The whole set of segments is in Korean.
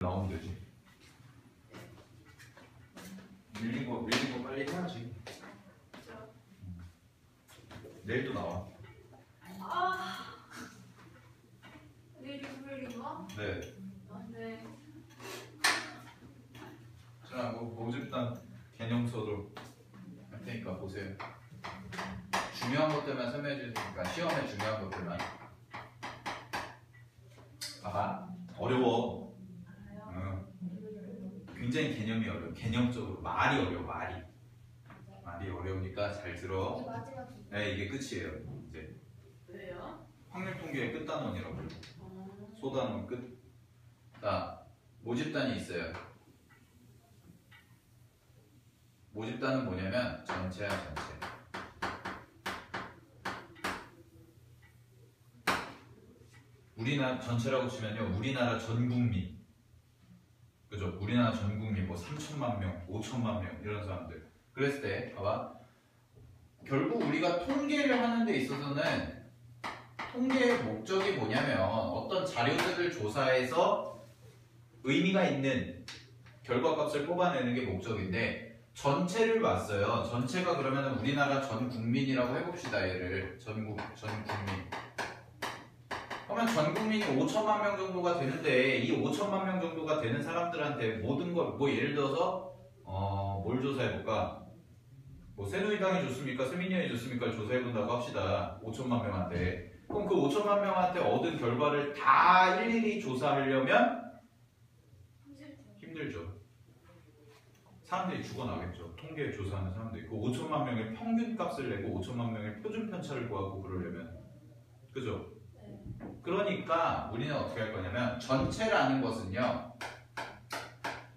나오면 되지. 밀린 거 빨리 해야지. 내일도 나와. 내일 금요일인 거? 네. 네. 자, 모집단 개념서도 할 테니까 보세요. 중요한 것들만 설명해 주니까 시험에 중요한 것들만. 봐봐. 어려워. 굉장히 개념이 어려워. 개념적으로 말이 어려워. 말이 어려우니까 잘 들어. 네, 이게 끝이에요. 이제. 왜요? 확률 통계의 끝단원이라고 해요. 소단원 끝. 자, 모집단이 있어요. 모집단은 뭐냐면 전체야, 전체. 우리나라 전체라고 치면요, 우리나라 전 국민, 그죠? 우리나라 전 국민 뭐 3천만 명, 5천만 명 이런 사람들. 그랬을 때, 봐봐. 결국 우리가 통계를 하는 데 있어서는 통계의 목적이 뭐냐면 어떤 자료들을 조사해서 의미가 있는 결과값을 뽑아내는 게 목적인데, 전체를 봤어요. 전체가 그러면 우리나라 전 국민이라고 해봅시다. 얘를 전 국민. 그러면 전 국민이 5천만 명 정도가 되는데, 이 5천만 명 정도가 되는 사람들한테 모든 걸, 뭐 예를 들어서 뭘 조사해볼까? 뭐 새누리당이 좋습니까? 새민련이 좋습니까? 조사해본다고 합시다. 5천만 명한테. 그럼 그 5천만 명한테 얻은 결과를 다 일일이 조사하려면 힘들죠. 사람들이 죽어나겠죠. 통계 조사하는 사람들이. 그 5천만 명의 평균값을 내고 5천만 명의 표준 편차를 구하고 그러려면, 그죠? 그러니까 우리는 어떻게 할 거냐면, 전체라는 것은요,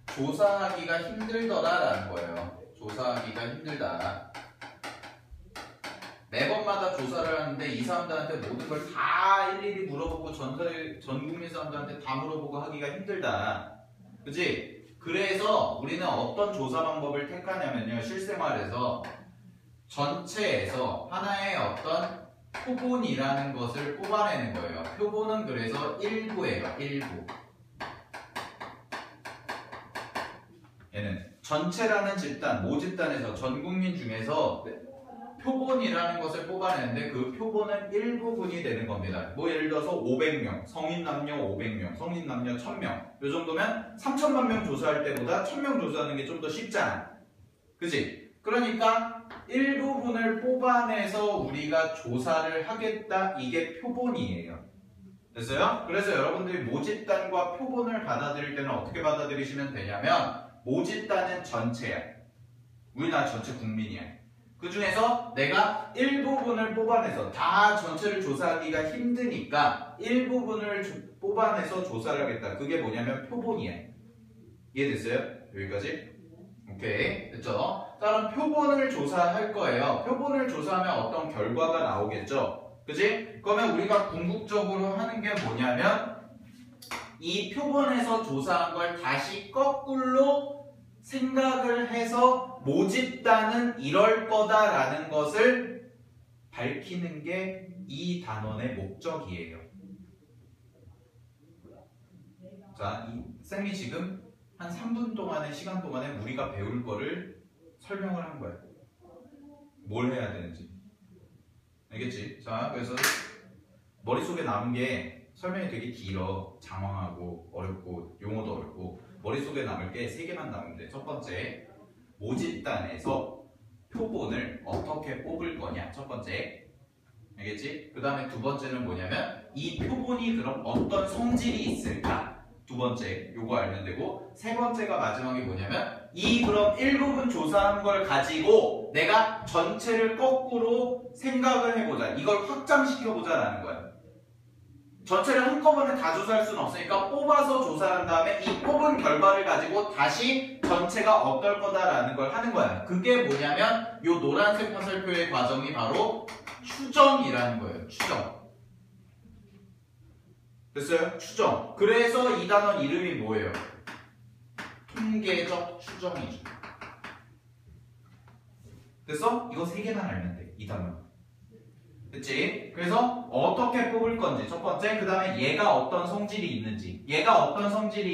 조사하기가 힘들더라라는 거예요. 조사하기가 힘들다. 매번마다 조사를 하는데 이 사람들한테 모든 걸 다 일일이 물어보고 전 국민 사람들한테 다 물어보고 하기가 힘들다. 그치? 그래서 우리는 어떤 조사 방법을 택하냐면요, 실생활에서 전체에서 하나의 어떤 표본이라는 것을 뽑아내는 거예요. 표본은 그래서 일부예요. 일부. 얘는 전체라는 집단, 모집단에서 전 국민 중에서 표본이라는 것을 뽑아내는데, 그 표본은 일부분이 되는 겁니다. 뭐 예를 들어서 500명, 성인 남녀 500명, 성인 남녀 1000명, 이 정도면 3천만 명 조사할 때보다 1000명 조사하는 게 좀 더 쉽잖아. 그치? 그러니까 일부분을 뽑아내서 우리가 조사를 하겠다, 이게 표본이에요. 됐어요? 그래서 여러분들이 모집단과 표본을 받아들일 때는 어떻게 받아들이시면 되냐면, 모집단은 전체야. 우리나라 전체 국민이야. 그 중에서 내가 일부분을 뽑아내서, 다 전체를 조사하기가 힘드니까 일부분을 뽑아내서 조사를 하겠다. 그게 뭐냐면 표본이야. 이해됐어요? 여기까지? 오케이. 됐죠? 다른 표본을 조사할 거예요. 표본을 조사하면 어떤 결과가 나오겠죠? 그치? 그러면 우리가 궁극적으로 하는 게 뭐냐면, 이 표본에서 조사한 걸 다시 거꾸로 생각을 해서 모집단은 이럴 거다라는 것을 밝히는 게 이 단원의 목적이에요. 자, 쌤이 지금 한 3분 동안의 시간 동안에 우리가 배울 거를 설명을 한 거예요. 뭘 해야 되는지. 알겠지? 자, 그래서 머릿속에 남은 게 설명이 되게 길어. 장황하고 어렵고 용어도 어렵고. 머릿속에 남을 게 3개만 남으면 돼. 첫 번째, 모집단에서 표본을 어떻게 뽑을 거냐. 첫 번째. 알겠지? 그 다음에 두 번째는 뭐냐면, 이 표본이 그럼 어떤 성질이 있을까? 두 번째, 요거 알면 되고, 세 번째가 마지막에 뭐냐면, 이 그럼 일부분 조사한 걸 가지고 내가 전체를 거꾸로 생각을 해보자. 이걸 확장시켜보자 라는 거야. 전체를 한꺼번에 다 조사할 수는 없으니까 뽑아서 조사한 다음에 이 뽑은 결과를 가지고 다시 전체가 어떨 거다라는 걸 하는 거야. 그게 뭐냐면, 요 노란색 화살표의 과정이 바로 추정이라는 거예요. 추정. 됐어요? 추정. 그래서 이 단원 이름이 뭐예요? 통계적 추정이죠. 됐어? 이거 3개만 알면 돼. 이 단원. 그치? 그래서 어떻게 뽑을 건지 첫 번째, 그 다음에 얘가 어떤 성질이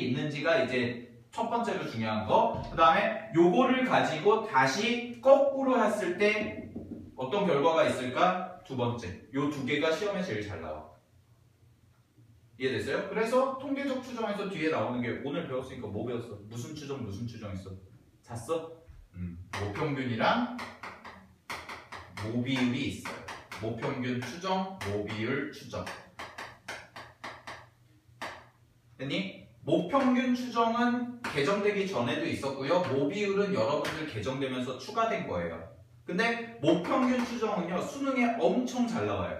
있는지가 이제 첫 번째로 중요한 거. 그 다음에 요거를 가지고 다시 거꾸로 했을 때 어떤 결과가 있을까? 두 번째. 요 두 개가 시험에 제일 잘 나와. 이해됐어요? 그래서 통계적 추정에서 뒤에 나오는 게 오늘 배웠으니까 뭐 배웠어? 무슨 추정 했어? 잤어? 모평균이랑 모비율이 있어요. 모평균 추정, 모비율 추정. 됐니? 모평균 추정은 개정되기 전에도 있었고요. 모비율은 여러분들 개정되면서 추가된 거예요. 근데 모평균 추정은요, 수능에 엄청 잘 나와요.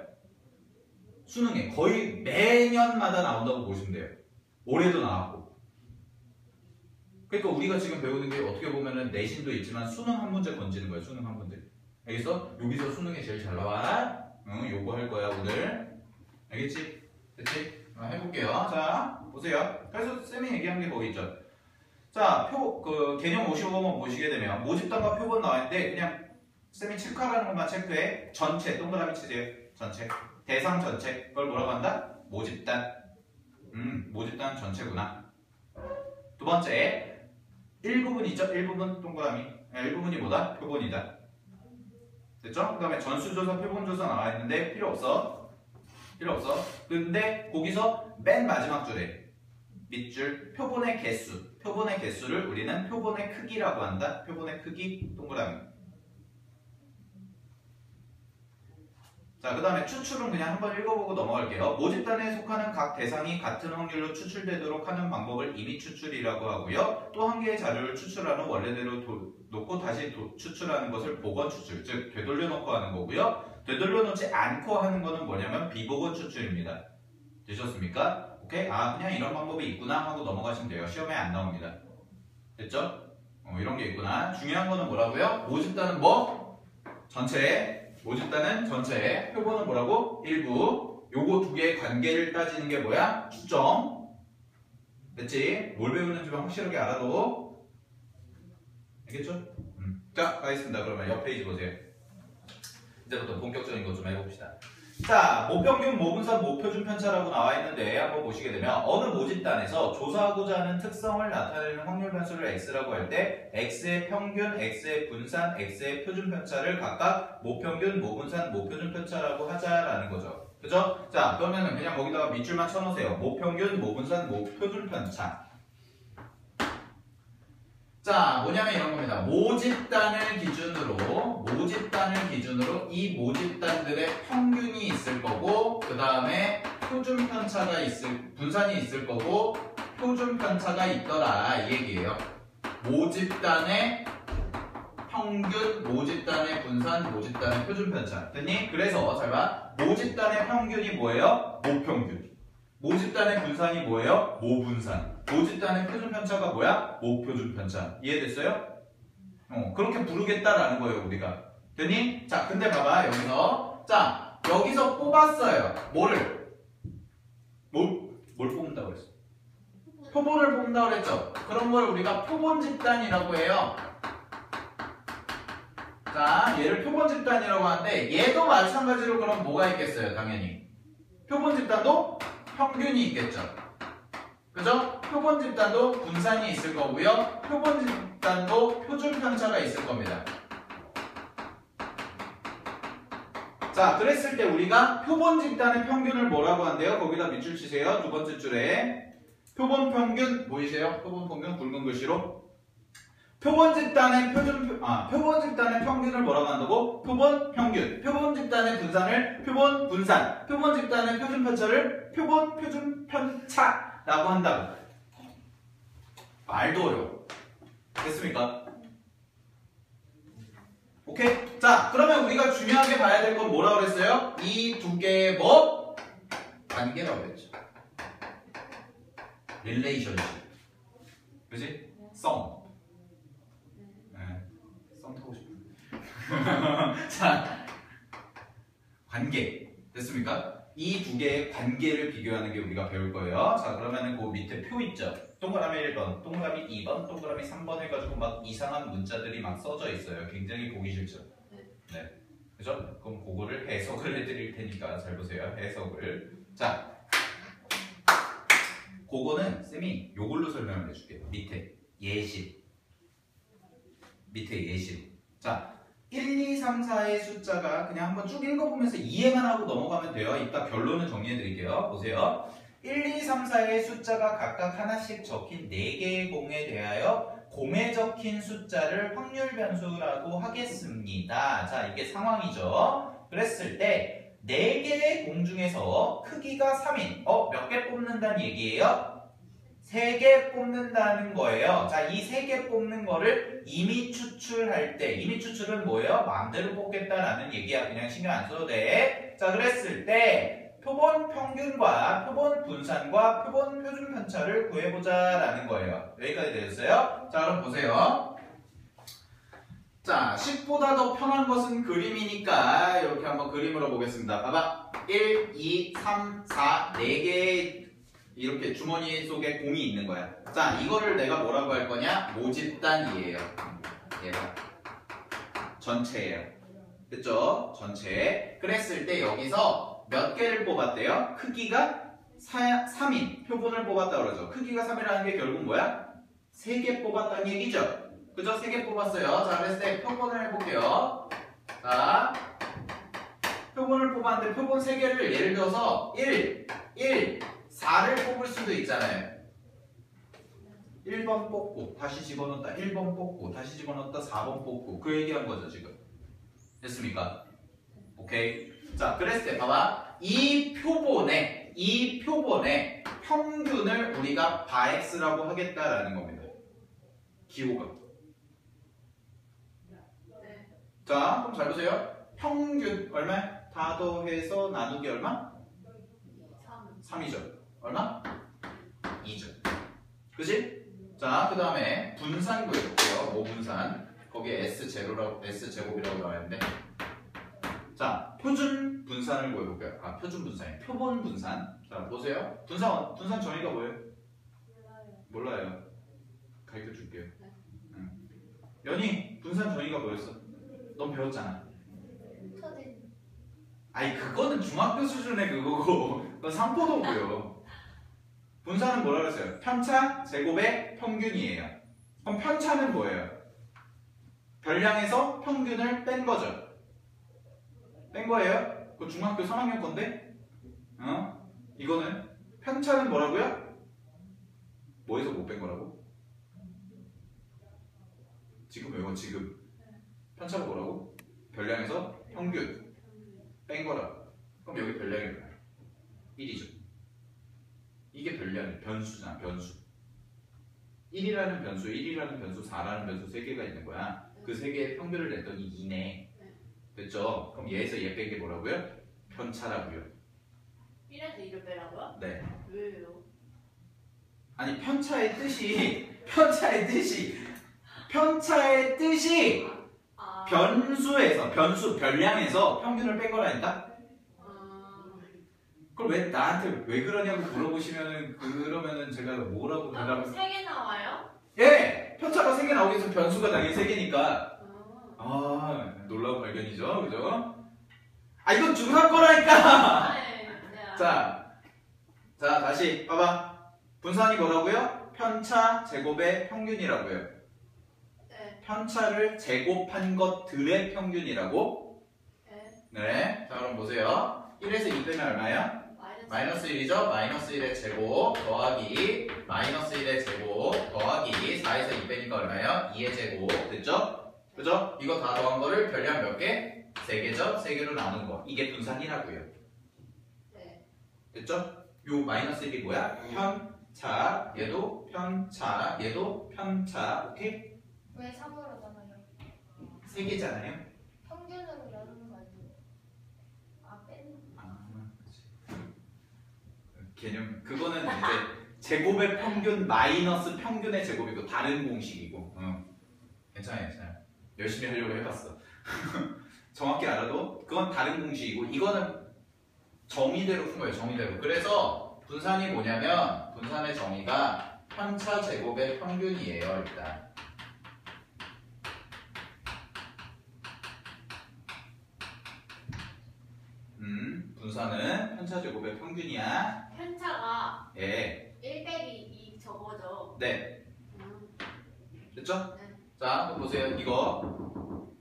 수능에 거의 매년마다 나온다고 보시면 돼요. 올해도 나왔고. 그러니까 우리가 지금 배우는 게 어떻게 보면은 내신도 있지만 수능 한 문제 건지는 거예요. 수능 한 문제. 알겠어? 여기서 수능에 제일 잘 나와. 응, 요거 할 거야 오늘. 알겠지? 됐지? 해볼게요. 자, 보세요. 그래서 쌤이 얘기한 게 거기 있죠. 자, 개념 55번 보시게 되면 모집단과 표본 나와있는데 그냥 쌤이 체크하라는 것만 체크해. 전체, 동그라미 치세요. 전체. 대상 전체. 그걸 뭐라고 한다? 모집단. 모집단 전체구나. 두 번째, 일부분 있죠? 일부분 동그라미. 일부분이 뭐다? 표본이다. 됐죠? 그 다음에 전수조사, 표본조사 나와있는데 필요 없어. 근데 거기서 맨 마지막 줄에 밑줄 표본의 개수를 우리는 표본의 크기라고 한다. 표본의 크기 동그라미. 자, 그 다음에 추출은 그냥 한번 읽어보고 넘어갈게요. 모집단에 속하는 각 대상이 같은 확률로 추출되도록 하는 방법을 임의 추출이라고 하고요. 또 한 개의 자료를 추출한 후 원래대로 놓고 다시 추출하는 것을 복원 추출, 즉 되돌려 놓고 하는 거고요. 되돌려 놓지 않고 하는 거는 뭐냐면 비복원 추출입니다. 되셨습니까? 오케이? 아, 그냥 이런 방법이 있구나 하고 넘어가시면 돼요. 시험에 안 나옵니다. 됐죠? 이런 게 있구나. 중요한 거는 뭐라고요? 모집단은 뭐? 전체. 모집단은 전체, 표본은 뭐라고? 일부. 요거 두 개의 관계를 따지는 게 뭐야? 추정. 됐지? 뭘 배우는지만 확실하게 알아도. 알겠죠? 자, 가겠습니다. 그러면 옆 페이지 보세요. 이제부터 본격적인 거 좀 해봅시다. 자, 모평균, 모분산, 모표준 편차라고 나와 있는데 한번 보시게 되면 어느 모집단에서 조사하고자 하는 특성을 나타내는 확률 변수를 x라고 할 때 x의 평균, x의 분산, x의 표준 편차를 각각 모평균, 모분산, 모표준 편차라고 하자라는 거죠. 그죠? 자, 그러면은 그냥 거기다가 밑줄만 쳐놓으세요. 모평균, 모분산, 모표준 편차. 자, 뭐냐면 이런 겁니다. 모집단을 기준으로 이 모집단들의 평균이 있을 거고, 그 다음에 표준 편차가 분산이 있을 거고, 표준 편차가 있더라 이 얘기예요. 모집단의 평균, 모집단의 분산, 모집단의 표준 편차. 됐니? 그래서 잘 봐. 모집단의 평균이 뭐예요? 모평균. 모집단의 분산이 뭐예요? 모분산. 모집단의 표준 편차가 뭐야? 모표준 편차. 이해됐어요? 그렇게 부르겠다라는 거예요, 우리가. 됐니? 자, 근데 봐봐, 여기서. 자, 여기서 뽑았어요. 뭘 뽑는다고 그랬어? 표본을 뽑는다고 그랬죠? 그런 걸 우리가 표본 집단이라고 해요. 자, 얘를 표본 집단이라고 하는데, 얘도 마찬가지로 그럼 뭐가 있겠어요, 당연히? 표본 집단도 평균이 있겠죠. 그죠? 표본 집단도 분산이 있을 거고요. 표본 집단도 표준 편차가 있을 겁니다. 자, 그랬을 때 우리가 표본 집단의 평균을 뭐라고 한대요? 거기다 밑줄 치세요. 두 번째 줄에. 표본 평균 보이세요? 표본 평균 굵은 글씨로. 표본 집단의 표본 집단의 평균을 뭐라고 한다고? 표본 평균. 표본 집단의 분산을 표본 분산. 표본 집단의 표준 편차를 표본 표준 편차라고 한다고. 말도 어려워. 됐습니까? 오케이? 자, 그러면 우리가 중요하게 봐야 될 건 뭐라고 그랬어요? 이 두 개의 뭐? 관계라고 그랬죠. 릴레이션십. 그지? 썸. 썸 타고 싶어. 자, 관계. 됐습니까? 이 두 개의 관계를 비교하는 게 우리가 배울 거예요. 자, 그러면은 그 밑에 표 있죠? 동그라미 1번, 동그라미 2번, 동그라미 3번 해가지고 막 이상한 문자들이 막 써져 있어요. 굉장히 보기 싫죠? 네. 그죠? 그럼 그거를 해석을 해드릴 테니까 잘 보세요. 해석을. 자, 그거는 쌤이 요걸로 설명을 해줄게요. 밑에 예시. 밑에 예시. 자, 1, 2, 3, 4의 숫자가 그냥 한번 쭉 읽어보면서 이해만 하고 넘어가면 돼요. 이따 결론을 정리해드릴게요. 보세요. 1, 2, 3, 4의 숫자가 각각 하나씩 적힌 4개의 공에 대하여 공에 적힌 숫자를 확률 변수라고 하겠습니다. 자, 이게 상황이죠. 그랬을 때 4개의 공 중에서 크기가 3인 몇 개 뽑는다는 얘기예요? 3개 뽑는다는 거예요. 자, 이 3개 뽑는 거를 임의 추출할 때, 임의 추출은 뭐예요? 마음대로 뽑겠다라는 얘기야. 그냥 신경 안 써도 돼. 자, 그랬을 때 표본 평균과 표본 분산과 표본 표준 편차를 구해보자라는 거예요. 여기까지 되셨어요? 자, 그럼 보세요. 자, 10보다 더 편한 것은 그림이니까 이렇게 한번 그림으로 보겠습니다. 봐봐. 1, 2, 3, 4, 4개의 이렇게 주머니 속에 공이 있는 거야. 자, 이거를 내가 뭐라고 할 거냐? 모집단이에요. 얘가 전체예요. 됐죠? 전체. 그랬을 때 여기서 몇 개를 뽑았대요? 크기가 3인 표본을 뽑았다 그러죠. 크기가 3이라는 게 결국 뭐야? 3개 뽑았다는 얘기죠. 그죠? 3개 뽑았어요. 자, 그랬을 때 표본을 해볼게요. 자, 표본을 뽑았는데 표본 3개를 예를 들어서 1, 4를 뽑을 수도 있잖아요. 1번 뽑고 다시 집어넣었다 1번 뽑고 다시 집어넣었다 4번 뽑고 그 얘기한 거죠 지금. 됐습니까? 오케이. 자, 그랬을 때 봐봐. 이 표본의 평균을 우리가 바엑스라고 하겠다라는 겁니다. 기호가. 자, 그럼 잘 보세요. 평균 얼마야? 다 더해서 나누기 얼마? 3이죠. 얼마? 2죠. 그치? 자, 그 다음에 분산 구해볼게요. 뭐 분산? 거기에 S제곱이라고 나와있는데. 자, 표준 분산을 구해볼게요. 아, 표준 분산이 표본 분산. 자, 보세요. 분산 정의가 뭐예요? 몰라요. 가르쳐 줄게요. 연희, 분산 정의가 뭐였어? 넌 배웠잖아. 아니, 그거는 중학교 수준의 그거고, 그건 상포도고요. 분산은 뭐라 그랬어요? 편차 제곱의 평균이에요. 그럼 편차는 뭐예요? 별량에서 평균을 뺀 거죠. 뺀 거예요? 그거 중학교 3학년 건데? 이거는 편차는 뭐라고요? 뭐에서 못 뺀 거라고? 지금 이거 지금 편차가 뭐라고? 별량에서 평균 뺀 거라고. 그럼 여기 별량이 뭐야? 1이죠. 이게 별량이 변수잖아. 변수. 1이라는 변수, 1이라는 변수, 4라는 변수 3개가 있는 거야. 그 3개의 평균을 냈더니 2네. 됐죠? 그럼 얘에서 얘 뺀 게 뭐라고요? 편차라고요. 1에서 2를 빼라고요? 네. 왜요? 아니, 편차의 뜻이 별량에서 평균을 뺀 거라니까? 그걸 왜 나한테 왜 그러냐고 물어보시면은 그러면은 제가 뭐라고 대답을? 3개 나와요? 예! 편차가 3개 나오기 위해서 변수가 당연히 3개니까. 놀라운 발견이죠, 그죠? 이건 중간 거라니까. 네. 자, 다시 봐봐. 분산이 뭐라고요? 편차 제곱의 평균이라고요. 네. 편차를 제곱한 것들의 평균이라고. 네. 자, 그럼 보세요. 1에서 2 빼면 얼마야? 마이너스 1이죠? 마이너스 1의 제곱 더하기 마이너스 1의 제곱 더하기 4에서 2 빼니까 얼마예요? 2의 제곱. 됐죠? 그죠? 이거 다 더한 거를 별량 몇 개? 3개죠? 3개로 나눈 거. 이게 분산이라고요. 네. 됐죠? 요 마이너스 1이 뭐야? 편차. 얘도 편차. 얘도 편차. 오케이? 왜 3으로 나눠요? 3개잖아요? 평균으로 나누는 거 아니에요? 빼는 개념. 그거는 이제 제곱의 평균 마이너스 평균의 제곱이고 다른 공식이고. 괜찮아요. 열심히 하려고 해봤어. 정확히 알아도 그건 다른 공식이고 이거는 정의대로 푼 거예요. 정의대로. 그래서 분산이 뭐냐면 분산의 정의가 편차 제곱의 평균이에요. 일단 분사는 편차 제곱의 평균이야. 편차가 예. 1 빼기 2 저거죠. 네. 됐죠? 네. 자, 또 보세요. 이거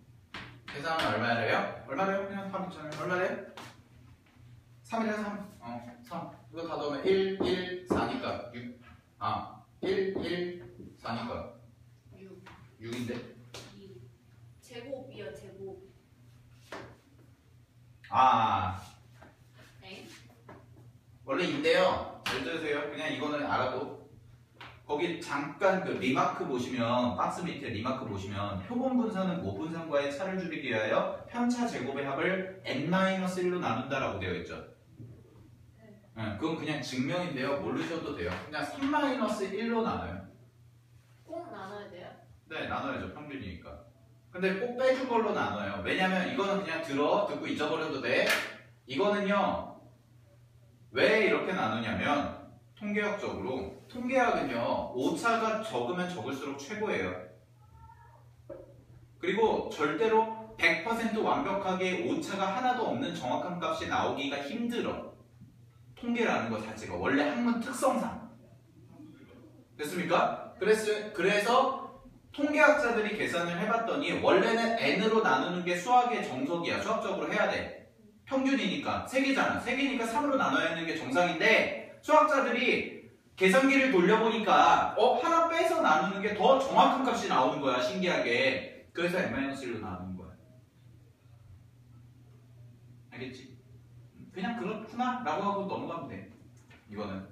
계산은 얼마래요? 얼마래요? 그냥 3 있잖아요. 얼마래요? 3이래요, 3. 3. 이거 다 넣으면 1, 1, 4니까 6. 1, 1, 4니까 6, 6인데? 2. 제곱이요, 제곱. 네. 원래 인데요. 잘 들으세요. 그냥 이거는 알아도. 거기 잠깐 그 리마크 보시면, 박스 밑에 리마크 보시면, 표본 분사는 모 분산과의 차를 줄이기 위하여 편차 제곱의 합을 n-1로 나눈다라고 되어 있죠. 네, 그건 그냥 증명인데요. 모르셔도 돼요. 그냥 3-1로 나눠요. 꼭 나눠야 돼요? 네, 나눠야죠. 평균이니까. 근데 꼭 빼줄 걸로 나눠요. 왜냐면 이거는 그냥 듣고 잊어버려도 돼. 이거는요, 왜 이렇게 나누냐면, 통계학은요, 오차가 적으면 적을수록 최고예요. 그리고 절대로 100% 완벽하게 오차가 하나도 없는 정확한 값이 나오기가 힘들어. 통계라는 것 자체가 원래 학문 특성상. 됐습니까? 그래서 통계학자들이 계산을 해봤더니 원래는 n으로 나누는 게 수학의 정석이야. 수학적으로 해야 돼. 평균이니까 3개잖아. 3개니까 3으로 나눠야 하는 게 정상인데 수학자들이 계산기를 돌려보니까 하나 빼서 나누는 게 더 정확한 값이 나오는 거야. 신기하게. 그래서 n-1로 나누는 거야. 알겠지? 그냥 그렇구나 라고 하고 넘어가면 돼. 이거는.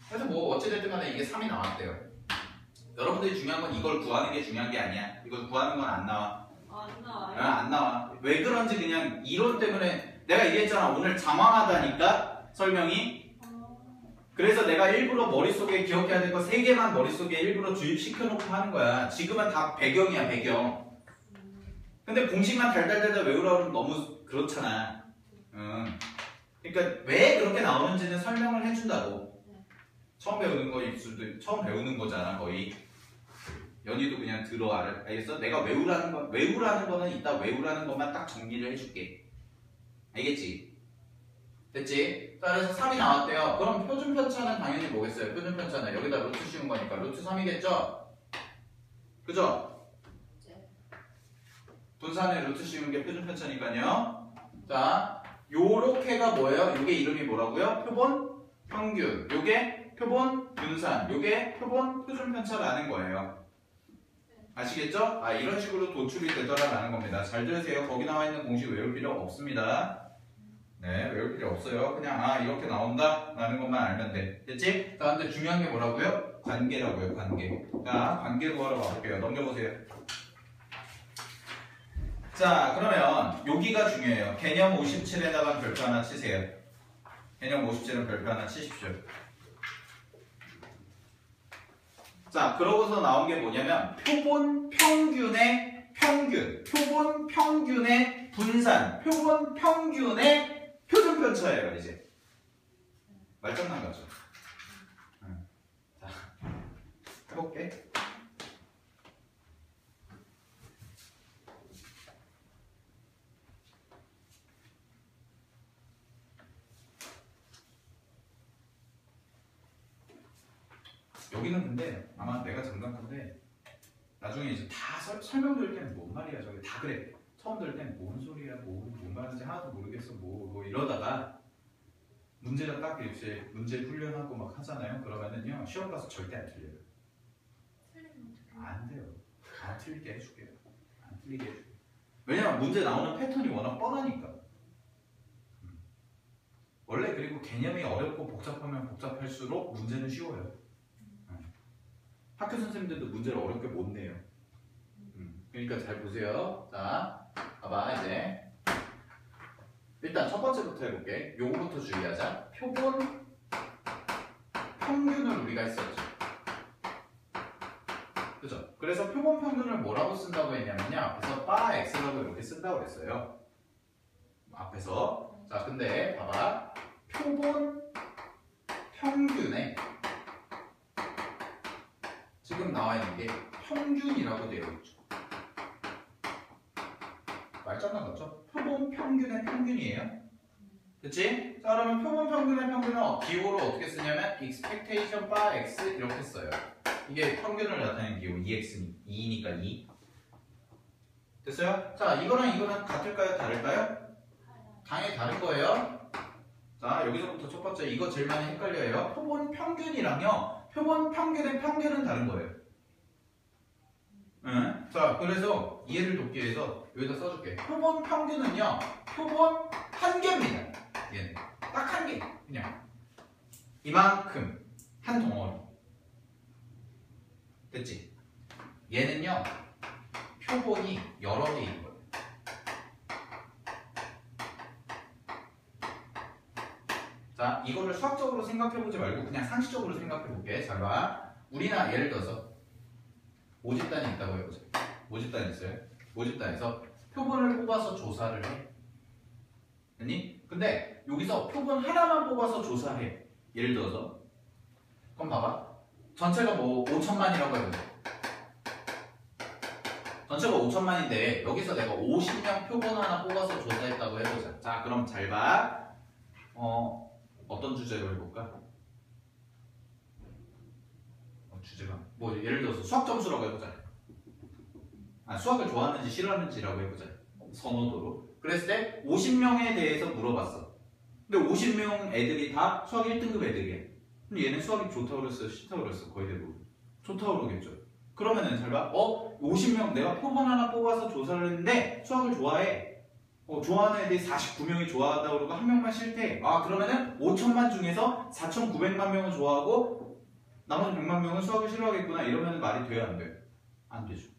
그래서 뭐 어찌됐든 간에 이게 3이 나왔대요. 여러분들이 중요한 건 이걸 구하는 게 중요한 게 아니야. 이걸 구하는 건 안 나와. 안 나와요? 안 나와. 왜 그런지 그냥 이론 때문에 내가 얘기했잖아. 오늘 장황하다니까 설명이. 그래서 내가 일부러 머릿속에 기억해야 될 거 3개만 머릿속에 일부러 주입시켜놓고 하는 거야. 지금은 다 배경이야, 배경. 근데 공식만 달달달달 외우라고 하면 너무 그렇잖아. 그러니까 왜 그렇게 나오는지는 설명을 해준다고. 처음 배우는 거일 수도, 처음 배우는 거잖아, 거의. 연희도 그냥 들어, 알겠어? 내가 외우라는 거는 이따 외우라는 것만 딱 정리를 해줄게. 알겠지? 됐지? 자, 그래서 3이 나왔대요. 그럼 표준 편차는 당연히 뭐겠어요? 표준 편차는 여기다 루트 씌운 거니까 루트 3이겠죠? 그죠? 분산에 루트 씌우는 게 표준 편차니까요. 자, 요렇게가 뭐예요? 요게 이름이 뭐라고요? 표본 평균. 요게 표본 분산. 요게 표본 표준 편차라는 거예요. 아시겠죠? 이런 식으로 도출이 되더라라는 겁니다. 잘 들으세요. 거기 나와 있는 공식 외울 필요 없습니다. 네, 외울 필요 없어요. 그냥 이렇게 나온다 라는 것만 알면 돼. 됐지? 자, 근데 중요한 게 뭐라고요? 관계라고요, 관계. 자, 관계 구하러 가볼게요. 넘겨보세요. 자, 그러면 여기가 중요해요. 개념 57에다가 별표 하나 치세요. 개념 57은 별표 하나 치십시오. 자, 그러고서 나온 게 뭐냐면 표본 평균의 평균, 표본 평균의 분산, 표본 평균의 표준 편차예요, 이제. 말장난 같죠? 자, 해볼게. 여기는 근데 아마 내가 장난건데 나중에 이제 다 설명 들을 때는 뭔 말이야 저게 다 그래. 처음 들을 때는 뭔 소리야 뭔 말인지 하나도 모르겠어 뭐 이러다가 문제가 딱 이제 문제 훈련하고 막 하잖아요. 그러면은요 시험 가서 절대 안 틀려요. 안 돼요. 안 틀리게 해줄게요. 안 틀리게 해줄게요. 왜냐면 문제 나오는 패턴이 워낙 뻔하니까. 원래 그리고 개념이 어렵고 복잡하면 복잡할수록 문제는 쉬워요. 학교 선생님들도 문제를 어렵게 못 내요. 그러니까 잘 보세요. 자, 봐봐 이제. 일단 첫 번째부터 해볼게. 요거부터 주의하자. 표본 평균을 우리가 했었죠. 그죠? 그래서 표본 평균을 뭐라고 쓴다고 했냐면요. 앞에서 바 x라고 이렇게 쓴다고 그랬어요. 앞에서. 자, 근데 봐봐. 표본 평균에 지금 나와 있는 게 평균이라고 되어 있죠. 말장난 같죠? 표본 평균의 평균이에요. 됐지? 자 그러면 표본 평균의 평균은 기호로 어떻게 쓰냐면 expectation 바 x 이렇게 써요. 이게 평균을 나타내는 기호 2x니까 2. 됐어요? 자 이거랑 같을까요? 다를까요? 당연히 다른 거예요. 자 여기서부터 첫 번째 이거 제일 많이 헷갈려요. 표본 평균이랑요 표본 평균의 평균은 다른 거예요. 응? 자 그래서 이해를 돕기 위해서 여기다 써줄게. 표본 평균은요 표본 한 개입니다. 얘는 딱 한 개, 그냥 이만큼 한 덩어리. 됐지? 얘는요 표본이 여러 개인 거예요. 자 이거를 수학적으로 생각해보지 말고 그냥 상식적으로 생각해볼게. 잘 봐. 우리나 예를 들어서 모집단이 있다고 해보자. 모집단이 있어요. 모집단에서 표본을 뽑아서 조사를 해. 아니? 근데 여기서 표본 하나만 뽑아서 조사해. 예를 들어서 그럼 봐봐. 전체가 뭐 5천만이라고 해보자. 전체가 5천만인데 여기서 내가 50명 표본 하나 뽑아서 조사했다고 해보자. 자 그럼 잘 봐. 어떤 주제로 해볼까? 주제가 뭐 예를 들어서 수학 점수라고 해보자. 수학을 좋아하는지 싫어하는지라고 해보자. 선호도로. 그랬을 때 50명에 대해서 물어봤어. 근데 50명 애들이 다 수학 1등급 애들이야. 근데 얘는 수학이 좋다고 그랬어요? 싫다고 그랬어? 거의 대부분 좋다고 그러겠죠. 그러면은 잘 봐. 50명 내가 표본 하나 뽑아서 조사를 했는데 수학을 좋아해. 좋아하는 애들이 49명이 좋아한다고 그러고 한 명만 싫대. 그러면은 5천만 중에서 4,900만 명은 좋아하고 나머지 100만 명은 수학을 싫어하겠구나. 이러면 말이 돼요? 안 돼요? 안 되죠.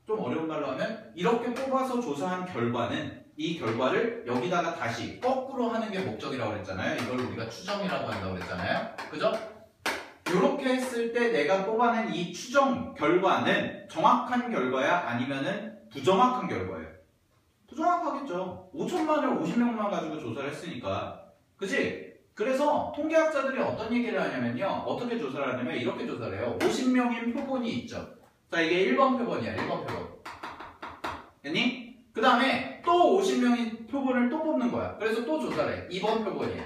좀 어려운 말로 하면 이렇게 뽑아서 조사한 결과는 이 결과를 여기다가 다시 거꾸로 하는 게 목적이라고 그랬잖아요. 이걸 우리가 추정이라고 한다고 그랬잖아요. 그죠? 이렇게 했을 때 내가 뽑아낸 이 추정 결과는 정확한 결과야? 아니면은 부정확한 결과예요? 부정확하겠죠. 5천만을 50명만 가지고 조사를 했으니까. 그치? 그래서 통계학자들이 어떤 얘기를 하냐면요. 어떻게 조사를 하냐면 이렇게 조사를 해요. 50명인 표본이 있죠. 자 이게 1번 표본이야. 1번 표본. 됐니? 그 다음에 또 50명인 표본을 또 뽑는 거야. 그래서 또 조사를 해. 2번 표본이야.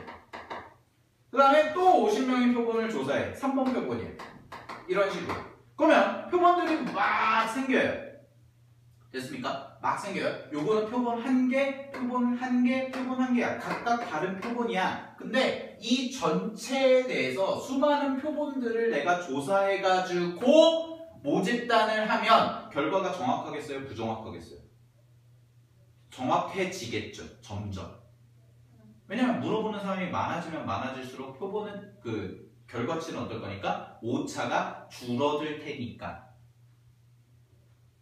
그 다음에 또 50명인 표본을 조사해. 3번 표본이야. 이런 식으로. 그러면 표본들이 막 생겨요. 됐습니까? 막 생겨요. 요거는 표본 한 개, 표본 한 개, 표본 한 개야. 각각 다른 표본이야. 근데 이 전체에 대해서 수많은 표본들을 내가 조사해가지고 모집단을 하면 결과가 정확하겠어요? 부정확하겠어요? 정확해지겠죠. 점점. 왜냐면 물어보는 사람이 많아지면 많아질수록 표본은 그 결과치는 어떨 거니까 오차가 줄어들 테니까.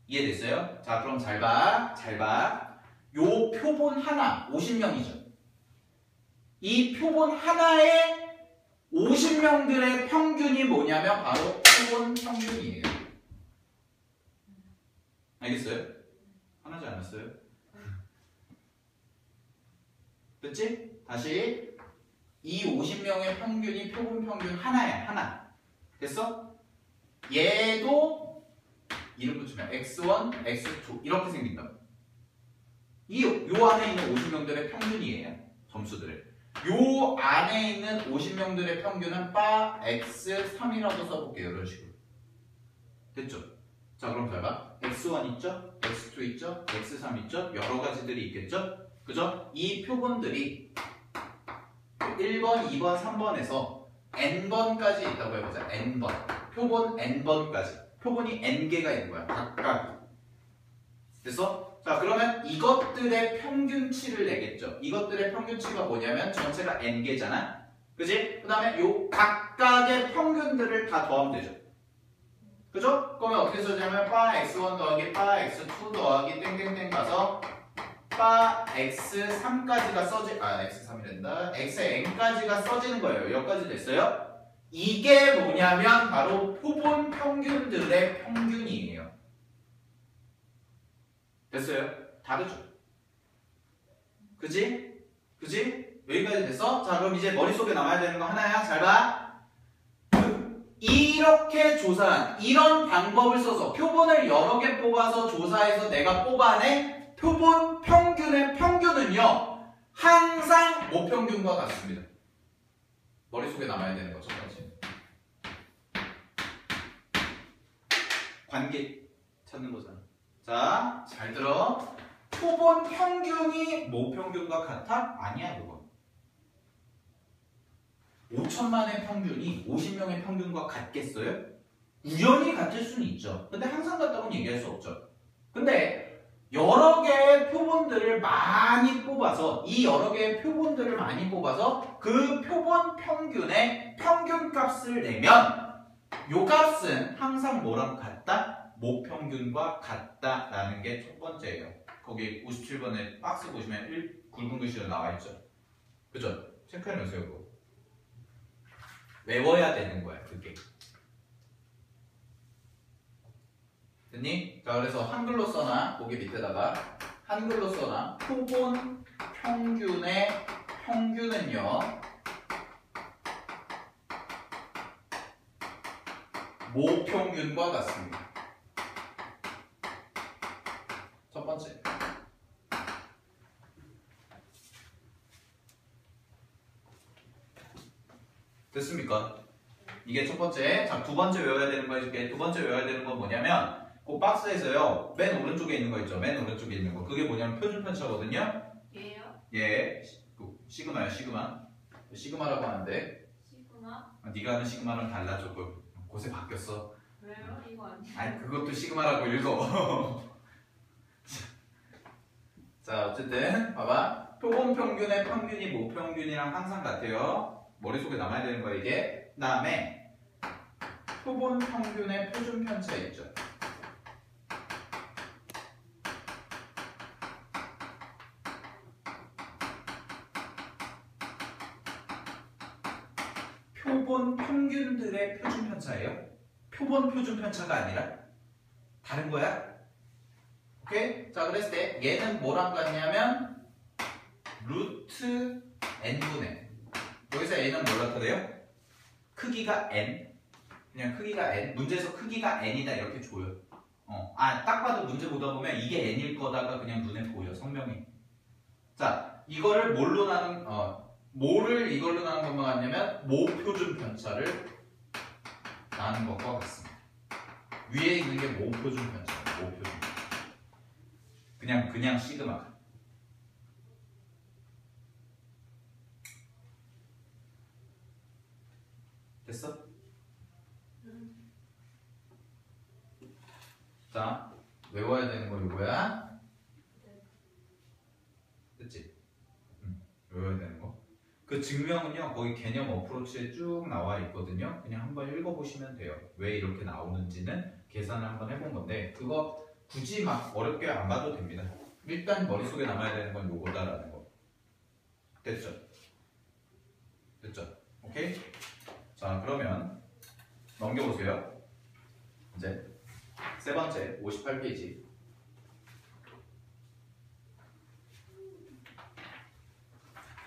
이해됐어요? 자 그럼 잘 봐. 잘 봐. 요 표본 하나 50명이죠. 이 표본 하나에 50명들의 평균이 뭐냐면 바로 표본 평균이에요. 알겠어요? 화나지 않았어요? 됐지? 다시 이 50명의 평균이 표본 평균 하나야. 하나. 됐어? 얘도 이름 붙이면 x1, x2 이렇게 생긴다. 요 안에 있는 50명들의 평균이에요. 점수들을. 요 안에 있는 50명들의 평균은 바 x3이라고 써볼게요. 이런 식으로. 됐죠? 자 그럼 잘 봐. x1 있죠? x2 있죠? x3 있죠? 여러 가지들이 있겠죠? 그죠? 이 표본들이 1번, 2번, 3번에서 n번까지 있다고 해보자. n번. 표본 n번까지. 표본이 n개가 있는 거야. 각각. 됐어? 자 그러면 이것들의 평균치를 내겠죠. 이것들의 평균치가 뭐냐면 전체가 n개잖아. 그지? 그 다음에 요 각각의 평균들을 다 더하면 되죠. 그죠? 그러면 어떻게 써주냐면 바 x1 더하기 바 x2 더하기 땡땡땡 가서 바 x3까지가 x3이란다. xn까지가 써지는 거예요. 여기까지 됐어요? 이게 뭐냐면 바로 표본 평균들의 평균이에요. 됐어요? 다르죠? 그지? 그지? 여기까지 됐어? 자 그럼 이제 머릿속에 남아야 되는 거 하나야. 잘 봐. 이렇게 조사한 이런 방법을 써서 표본을 여러 개 뽑아서 조사해서 내가 뽑아낸 표본 평균의 평균은요 항상 모평균과 같습니다. 머릿속에 남아야 되는 거 첫 번째. 관계 찾는 거잖아. 자, 잘 들어. 표본 평균이 모평균과 같아? 아니야, 그건. 5천만의 평균이 50명의 평균과 같겠어요? 우연히 같을 수는 있죠. 근데 항상 같다고는 얘기할 수 없죠. 근데 여러 개의 표본들을 많이 뽑아서 이 여러 개의 표본들을 많이 뽑아서 그 표본 평균의 평균값을 내면 요 값은 항상 뭐랑 같다? 모평균과 같다라는 게 첫 번째예요. 거기 57번에 박스 보시면 굵은 글씨로 나와 있죠. 그죠? 체크해 놓으세요, 그거. 외워야 되는 거야, 그게. 됐니? 자, 그래서 한글로 써놔. 거기 밑에다가 한글로 써놔. 표본 평균의 평균은요 모평균과 같습니다. 첫 번째. 됐습니까? 이게 첫 번째. 자, 두 번째 외워야 되는 거 해줄게. 두 번째 외워야 되는 건 뭐냐면 그 박스에서요 맨 오른쪽에 있는 거 있죠. 맨 오른쪽에 있는 거. 그게 뭐냐면 표준 편차거든요. 얘요? 예, 시그마야, 시그마. 시그마라고 하는데 시그마? 네가 하는 시그마랑 달라 조금. 곳에 바뀌었어. 왜요? 이거 아니에요? 아니 그것도 시그마라고 읽어. 자, 어쨌든 봐봐. 표본 평균의 평균이 모평균이랑 항상 같아요. 머릿속에 남아야 되는 거야 이게. 그 다음에 표본 평균의 표준 편차 있죠. 표본 평균들의 표준 편차예요. 표본 표준 편차가 아니라 다른 거야. 오케이? 자, 그랬을 때 얘는 뭐랑 같냐면 루트 n분의, 여기서 n은 뭘 나타내요? 크기가 n. 그냥 크기가 n. 문제에서 크기가 n이다 이렇게 줘요. 딱 봐도 문제 보다 보면 이게 n일 거다가 그냥 눈에 보여, 성명이. 자, 이거를 뭘로 나눈, 뭐를 이걸로 나눈 것만 같냐면 모표준 편차를 나눈 것과 같습니다. 위에 있는 게 모표준 편차예요. 모표준 편차. 그냥 시그마. 됐어? 자, 외워야 되는 거 이거야. 됐지? 외워야 되는 거. 그 증명은요, 거기 개념 어프로치에 쭉 나와 있거든요. 그냥 한번 읽어보시면 돼요. 왜 이렇게 나오는지는 계산을 한번 해본 건데, 그거 굳이 막 어렵게 안 봐도 됩니다. 일단 머릿속에 남아야 되는 건 요거다라는 거. 됐죠? 됐죠? 오케이? 자, 그러면 넘겨보세요. 이제 세 번째 58페이지.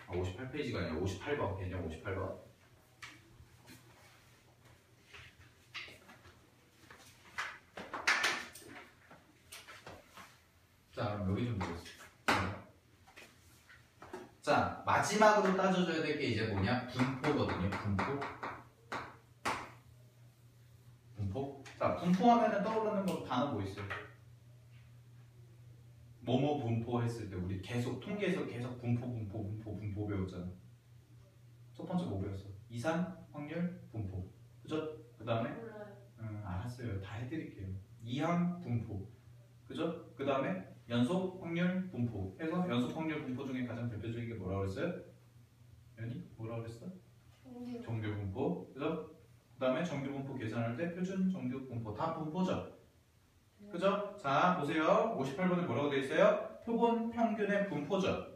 아, 58페이지가 아니라 58번. 개념 58번. 자, 그럼 여기 좀 보겠습니다. 자, 마지막으로 따져줘야 될 게 이제 뭐냐? 분포거든요. 분포. 자, 분포하면은 떠오르는 거 단어 뭐 있어요? 뭐뭐 분포 했을 때 우리 계속 통계에서 계속 분포 배웠잖아. 첫 번째 뭐 배웠어? 이산, 확률, 분포. 그죠? 그 다음에? 몰라요. 알았어요. 다 해드릴게요. 이항, 분포. 그죠? 그 다음에 연속, 확률, 분포. 해서 연속, 확률, 분포 중에 가장 대표적인 게 뭐라고 그랬어요? 연이? 뭐라고 그랬어? 정규 분포. 그죠? 그 다음에 정규 분포 계산할 때 표준 정규 분포. 다 분포죠? 그죠? 자, 보세요. 58번에 뭐라고 되어 있어요? 표본 평균의 분포죠?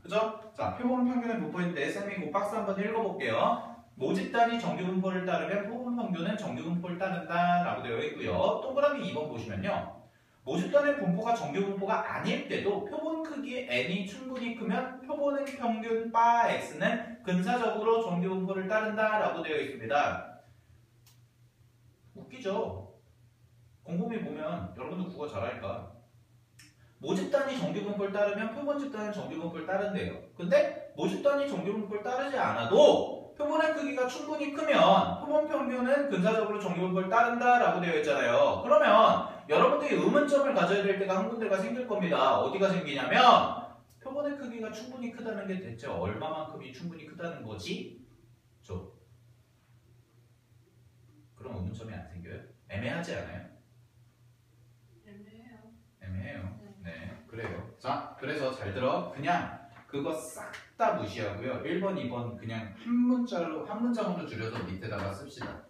그죠? 자, 표본 평균의 분포인데 쌤이 그 박스 한번 읽어볼게요. 모집 단위 정규 분포를 따르면 표본 평균은 정규 분포를 따른다 라고 되어 있고요. 동그라미 2번 보시면요. 모집 단위 분포가 정규 분포가 아닐 때도 표본 크기 n이 충분히 크면 표본 평균 바 x는 근사적으로 정규 분포를 따른다 라고 되어 있습니다. 웃기죠? 곰곰이 보면 여러분도 국어 잘하니까 모집 단위 정규분포를 따르면 표본 집단은 정규분포를 따른대요. 근데 모집 단위 정규분포를 따르지 않아도 표본의 크기가 충분히 크면 표본 평균은 근사적으로 정규분포를 따른다라고 되어 있잖아요. 그러면 여러분들이 의문점을 가져야 될 때가 한 군데가 생길 겁니다. 어디가 생기냐면 표본의 크기가 충분히 크다는 게 대체 얼마만큼이 충분히 크다는 거지? 그런 의문점이 안 생겨요? 애매하지 않아요? 애매해요. 애매해요. 네, 그래요. 자, 그래서 잘 들어. 그냥 그거 싹 다 무시하고요. 1번, 2번 그냥 한 문장으로 줄여서 밑에다가 씁시다.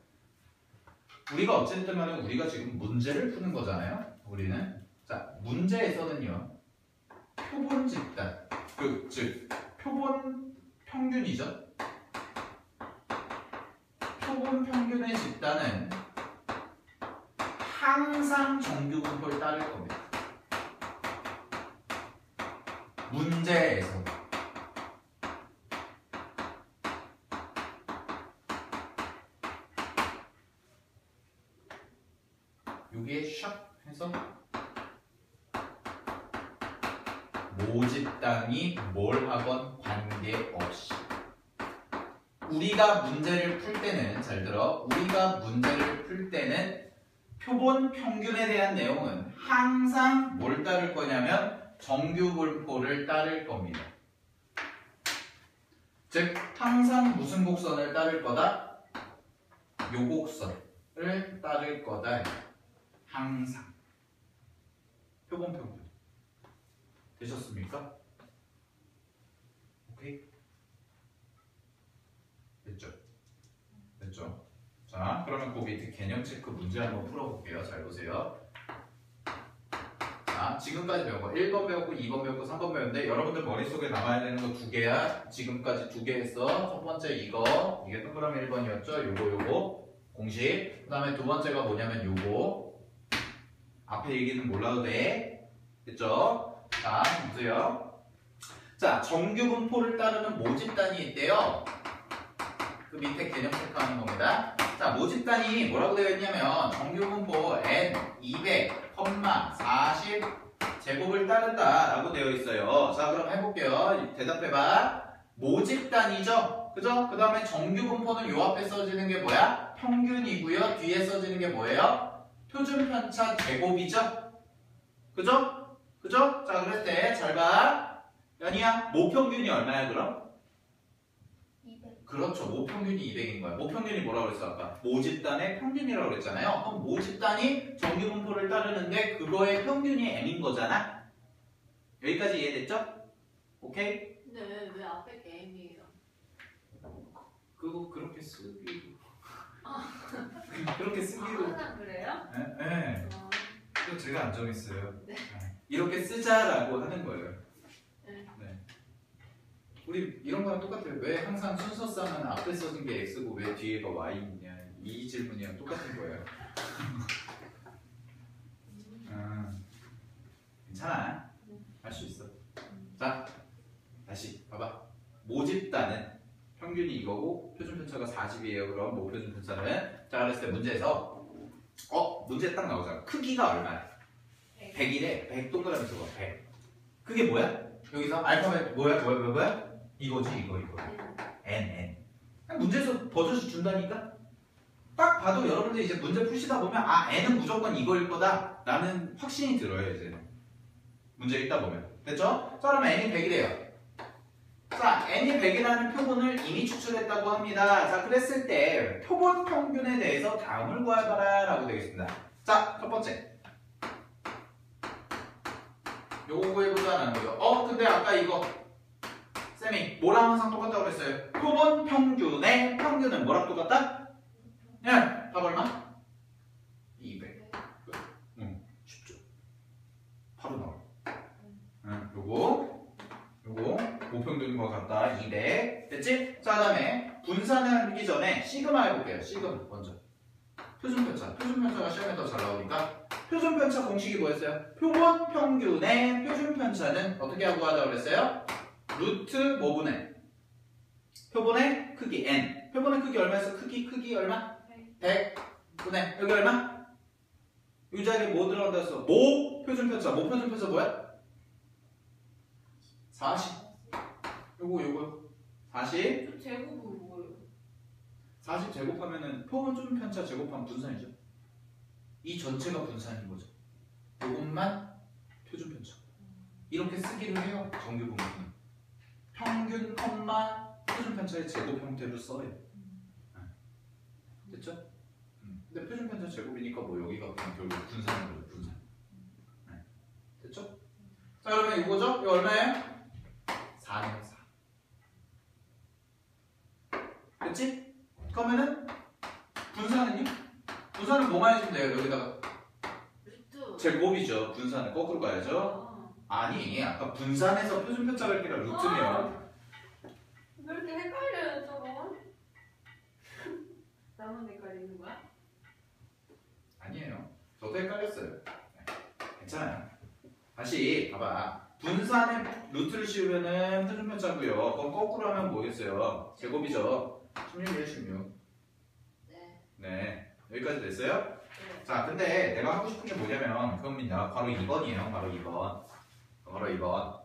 우리가 어쨌든 간에 우리가 지금 문제를 푸는 거잖아요. 우리는. 자, 문제에서는요. 표본 집단, 즉 표본 평균이죠. 표본 평균의 집단은 항상 정규분포를 따를 겁니다. 문제에서. 여기에 샥 해서 모집단이 뭘 하건 관계없이 우리가 문제를 풀 때는 잘 들어. 우리가 문제를 풀 때는 표본 평균에 대한 내용은 항상 뭘 따를 거냐면 정규분포를 따를 겁니다. 즉 항상 무슨 곡선을 따를 거다? 요 곡선을 따를 거다. 항상. 표본 평균. 되셨습니까? 오케이? 됐죠? 됐죠? 자, 그러면 그 밑에 개념 체크 문제 한번 풀어볼게요. 잘 보세요. 자, 지금까지 배운 거 1번 배웠고 2번 배웠고 3번 배웠는데 여러분들 머릿속에 남아야 되는 거 2개야. 지금까지 2개 했어. 첫 번째 이거. 이게 동그라미 1번이었죠? 요거 공식. 그 다음에 두 번째가 뭐냐면 요거. 앞에 얘기는 몰라도 돼. 됐죠? 자, 보세요. 자, 정규분포를 따르는 모집단이 있대요. 그 밑에 개념 체크하는 겁니다. 자, 모집단이 뭐라고 되어 있냐면 정규분포 n 200, 40 제곱을 따른다 라고 되어 있어요. 자, 그럼 해볼게요. 대답해봐. 모집단이죠? 그죠? 그 다음에 정규분포는 요 앞에 써지는 게 뭐야? 평균이고요. 뒤에 써지는 게 뭐예요? 표준편차 제곱이죠? 그죠? 그죠? 자, 그럴 때 잘 봐. 연희야, 모평균이 얼마야 그럼? 200. 그렇죠. 모평균이 200인 거야. 모평균이 뭐라고 그랬어 아까? 모집단의 평균이라고 그랬잖아요. 그럼 모집단이 정규분포를 따르는데 그거의 평균이 n인 거잖아? 여기까지 이해됐죠? 오케이? 근데 왜 앞에 게임이에요? 그거 그렇게 쓰기로 그렇게 쓰기로 항상 그래요? 네. 그거 제가 안 정했어요. 네. 이렇게 쓰자라고 하는 거예요. 네. 네. 우리 이런 거랑 똑같아요. 왜 항상 순서상은 앞에 써진 게 x고 왜 뒤에가 y이냐 이 질문이랑 똑같은 거예요. 괜찮아. 할 수 있어. 자, 다시 봐봐. 모집단은 평균이 이거고 표준편차가 40이에요. 그럼 모표준편차는 자 그랬을 때 문제에서 문제 딱 나오잖아. 크기가 얼마야? 100이래. 100 동그라미 써봐. 100. 그게 뭐야? 여기서 알파벳 뭐야? 이거지 이거. n. 문제에서 버젓이 준다니까? 딱 봐도 여러분들 이제 문제 푸시다 보면 n은 무조건 이거일 거다 라는 확신이 들어요. 이제 문제 읽다 보면. 됐죠? 자 그러면 n이 100이래요. 자, n이 100이라는 표본을 이미 추출했다고 합니다. 자, 그랬을 때 표본 평균에 대해서 다음을 구해봐라 라고 되겠습니다. 자, 첫 번째. 요거 구해보자는 거죠. 근데 아까 이거 쌤이 뭐랑 항상 똑같다고 그랬어요? 표본 평균의 평균은 뭐랑 똑같다? 네, 답 얼마? 200. 쉽죠? 바로 나와. 요거 모평균과 같다. 200. 됐지? 자, 다음에 분산하기 전에 시그마 해볼게요. 시그마 먼저. 표준편차. 표준편차가 시험에 더 잘 나오니까. 표준편차 공식이 뭐였어요? 표본 평균의 표준편차는 어떻게 하고 하자고 그랬어요? 루트 뭐분의? 표본의 크기 n. 표본의 크기 얼마였어? 크기 얼마? 100 분의 여기 얼마? 이 자리에 뭐 들어간다 했어? 모 표준편차. 모 표준편차 뭐야? 40. 요거 40. 제곱은 뭐예요? 40 제곱하면은 표본 좀 편차 제곱하면 분산이죠. 이 전체가 분산인 거죠. 요것만 표준 편차. 이렇게 쓰기를 해요. 정규 분모는. 평균 컴마 표준 편차의 제곱 형태로 써요. 됐죠? 근데 표준 편차 제곱이니까 뭐 여기가 그냥 결국 분산인 거죠. 분산. 됐죠? 자 그러면 이거죠? 이거 얼마예요? 4네요. 4. 됐지? 그러면은 분산은요? 분산은 뭐만 해주면 돼요? 여기다가 루트. 제곱이죠. 분산은 거꾸로 가야죠. 아니 아까 분산해서 표준 편차가 있기라 루트네요. 왜 이렇게 헷갈려요, 저거? 나만 헷갈리는 거야? 아니에요. 저도 헷갈렸어요. 네. 괜찮아요. 다시 봐봐. 분산에 루트를 씌우면은 표준 편차고요. 그럼 거꾸로 하면 뭐겠어요? 제곱이죠. 16이에요, 16. 네. 네. 여기까지 됐어요? 네. 자, 근데 내가 하고 싶은 게 뭐냐면 그겁니다. 바로 2번이에요. 바로 2번. 바로 2번.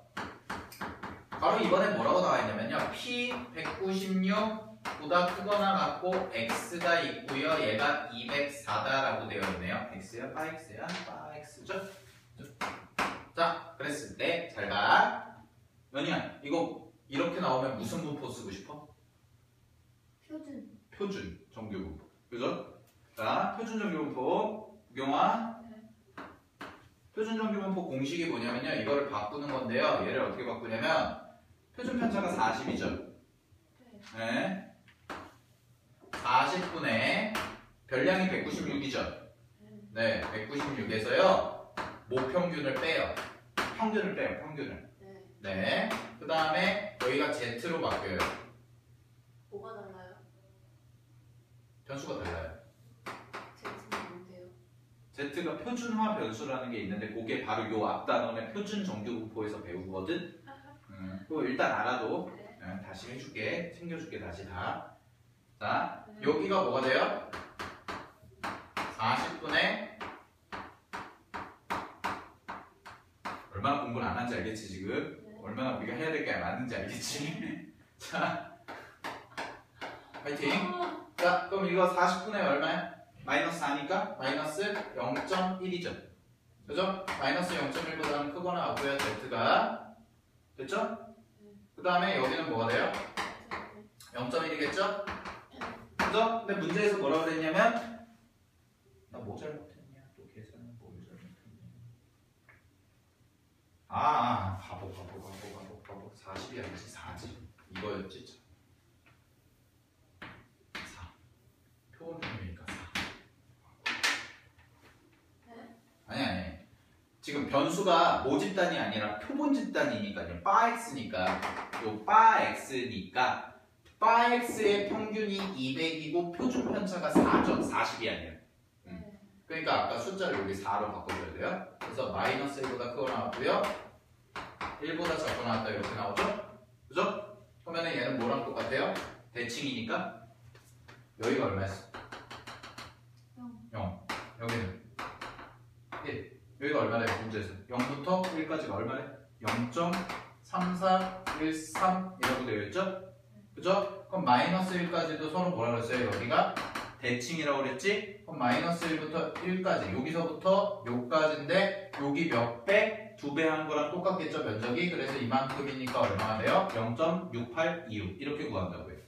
바로 2번에 뭐라고 나와 있냐면요. P 196보다 크거나 같고 X가 있고요. 얘가 204다라고 되어 있네요. X야? 빠 X야? 빠 X죠? 자, 그랬을 때 잘 봐. 연희야, 이거 이렇게 나오면 무슨 분포 쓰고 싶어? 표준. 표준 정규 분포. 그죠? 자, 표준 정규 분포. 구경아. 표준 정규 분포 공식이 뭐냐면요. 이거를 바꾸는 건데요. 얘를 어떻게 바꾸냐면 표준 편차가 40이죠. 네. 40분의 별량이 196이죠. 네, 196에서요. 모평균을 빼요. 평균을 빼요. 평균을. 네. 네. 그 다음에 여기가 Z로 바뀌어요. 뭐가 달라요? 변수가 달라요. Z는 뭔데요? Z가 표준화 변수라는 게 있는데 그게 바로 요 앞 단원의 표준 정규 분포에서 배우거든. 그거 일단 알아도 네. 다시 해줄게. 챙겨줄게 다시 다. 자, 네. 여기가 뭐가 돼요? 40분의 얼마나 공부를 안 한지 알겠지 지금? 네. 얼마나 우리가 해야 될 게 많은지 알겠지? 자, 파이팅! 자, 그럼 이거 40분의 얼마야? 마이너스 4니까 마이너스 0.1이죠. 그죠? 마이너스 0.1보다는 크거나 같고요. Z가. 됐죠? 그 다음에 여기는 뭐가 돼요? 0.1이겠죠? 그죠? 근데 문제에서 뭐라고 그랬냐면 나 뭐 잘못했냐? 또 계산은 뭘 잘못했냐? 바보 40이 아니지 4지 이거였지 4 표본 평균이니까 4 아니 지금 변수가 모집단이 아니라 표본 집단이니까요. 바x니까 요 바x니까 바x의 평균이 200이고 표준 편차가 4죠. 40이 아니에요. 그러니까 아까 숫자를 여기 4로 바꿔줘야 돼요. 그래서 마이너스 1보다 크거 나왔고요. 1보다 작거 나왔다 이렇게 나오죠? 그죠? 그러면 얘는 뭐랑 똑같아요? 대칭이니까 여기가 얼마였어? 0. 여기는 1. 여기가 얼마래요? 문제에서 0부터 1까지가 얼마래? 0.3413 이라고 되어 있죠? 그죠? 그럼 마이너스 1까지도 서로 뭐라 그랬어요? 여기가 대칭이라고 그랬지? 그럼 마이너스 1부터 1까지 여기서부터 요까지인데 여기 몇 배? 2배 한 거랑 똑같겠죠? 면적이. 그래서 이만큼이니까 얼마나 돼요? 0.6826 이렇게 구한다고요.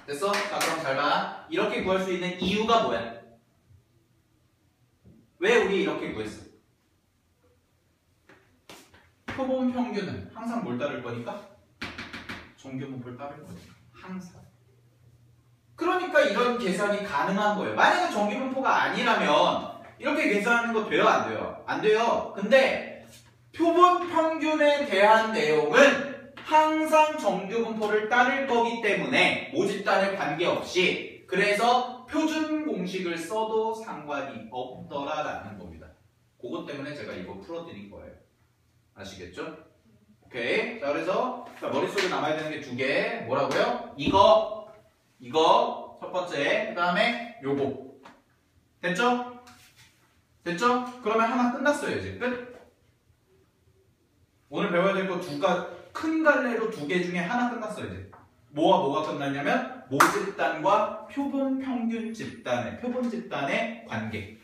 됐어? 자 그럼 잘 봐. 이렇게 구할 수 있는 이유가 뭐야? 왜 우리 이렇게 구했어? 표본 평균은 항상 뭘 따를 거니까? 정규 분포를 따를 거니까 항상. 그러니까 이런 계산이 가능한 거예요. 만약에 정규 분포가 아니라면 이렇게 계산하는 거 돼요? 안 돼요? 안 돼요. 근데 표본 평균에 대한 내용은 항상 정규 분포를 따를 거기 때문에 모집단에 관계없이 그래서 표준 공식을 써도 상관이 없더라라는 겁니다. 그것 때문에 제가 이거 풀어드린 거예요. 아시겠죠? 오케이. 자, 그래서 머릿속에 남아야 되는 게 두 개. 뭐라고요? 이거 첫 번째. 그 다음에 요거. 됐죠? 됐죠? 그러면 하나 끝났어요 이제 끝. 오늘 배워야 될 거 큰 갈래로 2개 중에 하나 끝났어요 이제. 뭐가 끝났냐면 모집단과 표본 평균 집단의 표본 집단의 관계.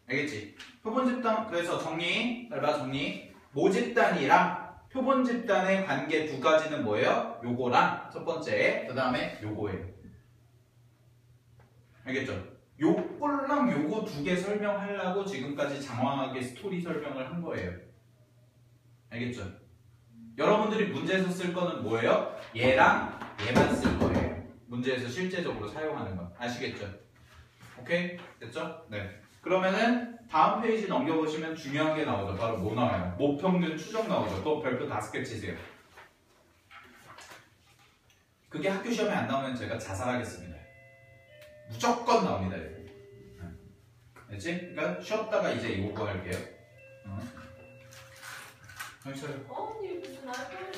알겠지? 표본 집단 그래서 정리 모집단이랑 표본 집단의 관계 2가지는 뭐예요? 요거랑 첫 번째 그 다음에 요거예요. 알겠죠? 요거랑 요거 2개 설명하려고 지금까지 장황하게 스토리 설명을 한 거예요. 알겠죠? 여러분들이 문제에서 쓸 거는 뭐예요? 얘랑 얘만 쓸 거예요. 문제에서 실제적으로 사용하는 거. 아시겠죠? 오케이? 됐죠? 네. 그러면은 다음 페이지 넘겨보시면 중요한 게 나오죠. 바로 뭐 나와요? 모평균 추정 나오죠. 또 별표 5개 치세요. 그게 학교 시험에 안 나오면 제가 자살하겠습니다. 무조건 나옵니다. 이거. 알지? 그러니까 쉬었다가 이제 이거 할게요. 언니 무슨 알코올